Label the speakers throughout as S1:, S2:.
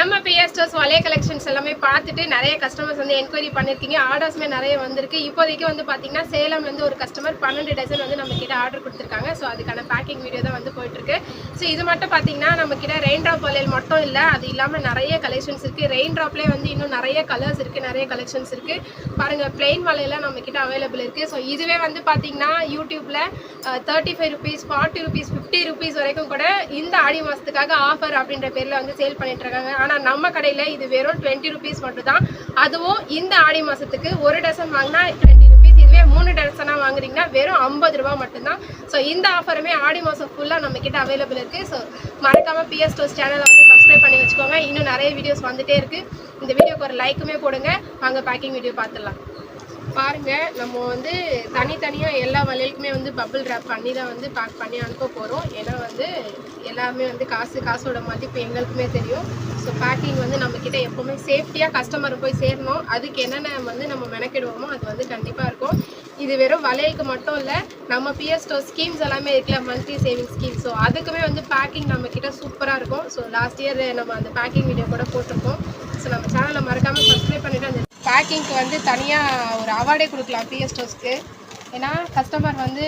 S1: நம்ம PS stores வளைய collections எல்லாமே பார்த்துட்டு நிறைய கஸ்டமர்ஸ் வந்து என்கொயரி பண்ணியிருக்கீங்க. ஆர்டர்ஸுமே நிறைய வந்திருக்கு. இப்போதைக்கு வந்து பார்த்தீங்கன்னா சேலம்லேருந்து ஒரு கஸ்டமர் 12 டசன் வந்து நம்ம கிட்ட ஆர்டர் கொடுத்துருக்காங்க. ஸோ அதுக்கான பேக்கிங் வீடியோ தான் வந்து போயிட்டுருக்கு. ஸோ இது மட்டும் பார்த்தீங்கன்னா நம்ம கிட்ட ரெயின் ட்ராப் வளையல் மட்டும் இல்லை, அது இல்லாமல் நிறைய கலெக்ஷன்ஸ் இருக்குது. ரெயின் ட்ராப்லேயே வந்து இன்னும் நிறைய கலர்ஸ் இருக்குது, நிறைய கலெக்ஷன்ஸ் இருக்குது. பாருங்கள், பிளெயின் வளையலாம் நம்ம கிட்ட அவைலபிள் இருக்குது. ஸோ இதுவே வந்து பார்த்தீங்கன்னா யூடியூப்பில் 35 ருபீஸ், 40 ருபீஸ், 50 ருபீஸ் வரைக்கும் கூட இந்த ஆடி மாதத்துக்காக ஆஃபர் அப்படின்ற பேரில் வந்து சேல் பண்ணிட்டு இருக்காங்க. ஆனால் நம்ம கடையில் இது வெறும் 20 ருபீஸ் மட்டும் தான். அதுவும் இந்த ஆடி மாதத்துக்கு ஒரு டசன் வாங்கினா 20 ருபீஸ், இதுவே 3 டசனாக வாங்குறீங்கன்னா வெறும் 50 ரூபா மட்டும்தான். ஸோ இந்த ஆஃபருமே ஆடி மாதம் ஃபுல்லாக நம்ம கிட்ட அவைலபிள் இருக்குது. ஸோ மறக்காமல் பிஎஸ் ஸ்டோர்ஸ் சேனலை வந்து சப்ஸ்கிரைப் பண்ணி வச்சுக்கோங்க. இன்னும் நிறைய வீடியோஸ் வந்துகிட்டே இருக்குது. இந்த வீடியோக்கு ஒரு லைக்குமே போடுங்க. வாங்க பேக்கிங் வீடியோ பார்த்துடலாம். பாருங்கள், நம்ம வந்து தனித்தனியாக எல்லா வளையலுக்குமே வந்து பபிள் ரேப் பண்ணி தான் வந்து பேக் பண்ணி அனுப்ப போகிறோம். ஏன்னா வந்து எல்லாமே வந்து காசோட மதிப்பு எங்களுக்குமே தெரியும். ஸோ பேக்கிங் வந்து நம்மக்கிட்ட எப்போவுமே சேஃப்டியாக கஸ்டமர் போய் சேரணும். அதுக்கு என்னென்ன வந்து நம்ம மெனக்கிடுவோமோ அது வந்து கண்டிப்பாக இருக்கும். இது வெறும் வளையலுக்கு மட்டும் இல்லை, நம்ம பிஎஸ் ஸ்டோர் ஸ்கீம்ஸ் எல்லாமே இருக்குல்ல, மந்த்லி சேவிங் ஸ்கீம். ஸோ அதுக்குமே வந்து பேக்கிங் நம்மக்கிட்ட சூப்பராக இருக்கும். ஸோ லாஸ்ட் இயர் நம்ம அந்த பேக்கிங் வீடியோ கூட போட்டிருக்கோம். ஸோ நம்ம சேனலை மறக்காமல் சப்ஸ்கிரைப் பண்ணிவிட்டு அந்த பேக்கிங்க்கு வந்து தனியாக ஒரு அவார்டே கொடுக்கலாம் பிஎஸ் ஸ்டோர்ஸ்க்கு. ஏன்னா கஸ்டமர் வந்து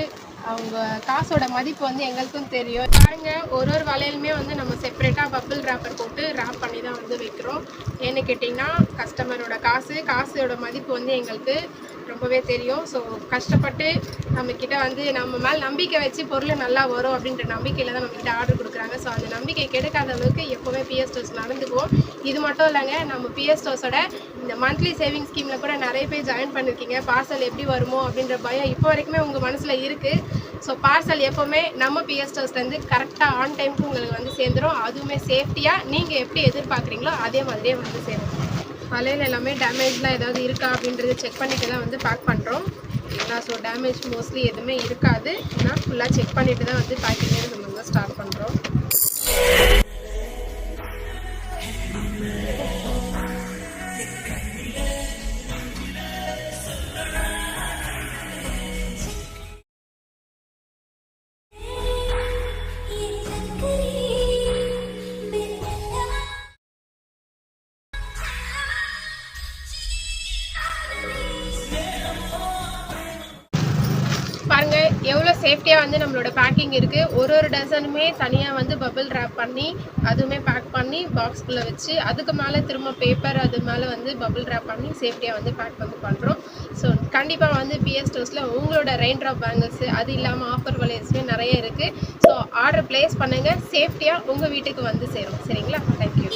S1: அவங்க காசோட மதிப்பு வந்து எங்களுக்கும் தெரியும். பாருங்கள், ஒரு வளையலுமே வந்து நம்ம செப்பரேட்டாக பபிள் ரேப்பர் போட்டு ரேப் பண்ணி தான் வந்து வைக்கிறோம். ஏன்னு கேட்டிங்கன்னா காசோட காசோட மதிப்பு வந்து எங்களுக்கு ரொம்பவே தெரியும். ஸோ கஷ்டப்பட்டு நம்மக்கிட்ட வந்து நம்ம மேலே நம்பிக்கை வச்சு பொருள் நல்லா வரும் அப்படின்ற நம்பிக்கையில் தான் நம்மக்கிட்ட ஆர்டர் கொடுக்குறாங்க. ஸோ அந்த நம்பிக்கை கெடுக்காத அளவுக்கு எப்போவுமே பிஎஸ் ஸ்டோர்ஸ் நடந்துக்குவோம். இது மட்டும் இல்லைங்க, நம்ம பிஎஸ் ஸ்டோர்ஸோட இந்த மந்த்லி சேவிங் ஸ்கீமில் கூட நிறைய பேர் ஜாயின் பண்ணியிருக்கீங்க. பார்சல் எப்படி வருமோ அப்படின்ற பயம் இப்போ வரைக்குமே உங்கள் மனசில் இருக்குது. ஸோ பார்சல் எப்போவுமே நம்ம பிஎஸ் ஸ்டோர்ஸ்லேருந்து கரெக்டாக ஆன் டைமுக்கு உங்களுக்கு வந்து சேர்ந்துடும். அதுவுமே சேஃப்டியாக நீங்கள் எப்படி எதிர்பார்க்குறீங்களோ அதே மாதிரியே வந்து சேரும். வளையல் எல்லாமே டேமேஜ்லாம் ஏதாவது இருக்கா அப்படின்றத செக் பண்ணிட்டு தான் வந்து பேக் பண்ணுறோம். ஏன்னா ஸோ டேமேஜ் மோஸ்ட்லி எதுவுமே இருக்காது. ஏன்னா ஃபுல்லாக செக் பண்ணிவிட்டு தான் வந்து பேக்கிங்கே நம்ம வந்து ஸ்டார்ட் பண்ணுறோம். பாருங்கள், எவ்வளோ சேஃப்டியாக வந்து நம்மளோட பேக்கிங் இருக்குது. ஒரு டசனுமே தனியாக வந்து பபிள் ரேப் பண்ணி அதுவுமே பேக் பண்ணி பாக்ஸ்குள்ளே வச்சு அதுக்கு மேலே திரும்ப பேப்பர் அது மேலே வந்து பபிள் ரேப் பண்ணி சேஃப்டியாக வந்து பேக் வந்து பண்ணுறோம். ஸோ கண்டிப்பாக வந்து பிஎஸ் ஸ்டோர்ஸில் உங்களோட ரெயின் ட்ராப் பேங்கிள்ஸு அது இல்லாமல் ஆஃபர் வளையல்ஸுமே நிறைய இருக்குது. ஸோ ஆர்டர் ப்ளேஸ் பண்ணுங்கள், சேஃப்டியாக உங்கள் வீட்டுக்கு வந்து சேரும். சரிங்களா? தேங்க்யூ.